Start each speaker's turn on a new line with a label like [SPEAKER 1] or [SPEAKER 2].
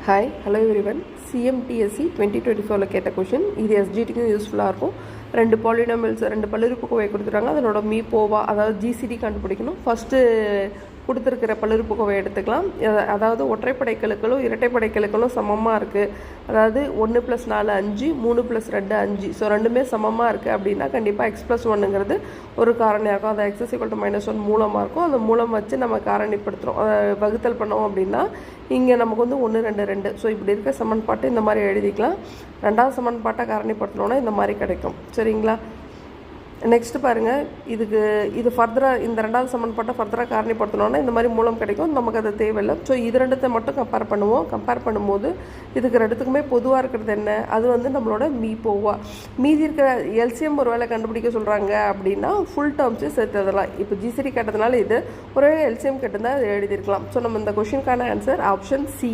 [SPEAKER 1] Hi hello everyone. சிஎம்டிஎஸ்சி 2024 கேட்ட question. இது எஸ்ஜிடிக்கும் யூஸ்ஃபுல்லாக இருக்கும். ரெண்டு பாலினாமியல்ஸ், ரெண்டு பல்லுறுப்புக்கோவை கொடுத்துட்டாங்க. அதனோட மீ போவா, அதாவது ஜிசிடி கண்டுபிடிக்கணும். ஃபஸ்ட்டு கொடுத்துருக்கிற பல்லுறுப்புக்கோவை எடுத்துக்கலாம். அதாவது ஒற்றைப்படை கெழுக்களும் இரட்டைப்படை கெழுக்களும் சமமாக இருக்குது. அதாவது 1 + 4 5, 3 + 2 5. ஸோ ரெண்டுமே சமமாக இருக்குது அப்படின்னா கண்டிப்பாக x+1ங்கிறது ஒரு காரணியாகும். அதை x = -1 மூலமாக இருக்கும். அந்த மூலம் வச்சு நம்ம காரணிப்படுத்துகிறோம், வகுத்தல் பண்ணோம் அப்படின்னா இங்கே நமக்கு வந்து 1 2 2. ஸோ இப்படி இருக்க சமன்பாட்டை இந்த மாதிரி எழுதிக்கலாம். ரெண்டாவது சமன்பாட்டை காரணிப்படுத்தணுன்னா இந்த மாதிரி கிடைக்கும். சரிங்களா? நெக்ஸ்ட்டு பாருங்கள், இது ஃபர்தராக இந்த ரெண்டாவது சமன்பாட்டை ஃபர்தராக காரணிப்படுத்தணுன்னா இந்த மாதிரி மூலம் கிடைக்கும். நமக்கு அது தேவையில்லை. ஸோ இது ரெண்டுத்தை மட்டும் கம்பேர் பண்ணுவோம். கம்பேர் பண்ணும்போது இதுக்கு ரெண்டுத்துக்குமே பொதுவாக இருக்கிறது என்ன? அது வந்து நம்மளோட மீ போவா. மீதி இருக்கிற எல்சிஎம் ஒரு வேளை கண்டுபிடிக்க சொல்கிறாங்க அப்படின்னா ஃபுல் டேர்ம்ஸே சேர்த்து எழுதலாம். இப்போ ஜிசிடி கேட்டதுனால இது ஒரே எல்சிஎம் கேட்டிருந்தால் அதை எழுதியிருக்கலாம். ஸோ நம்ம இந்த கொஷினுக்கான ஆன்சர் ஆப்ஷன் சி.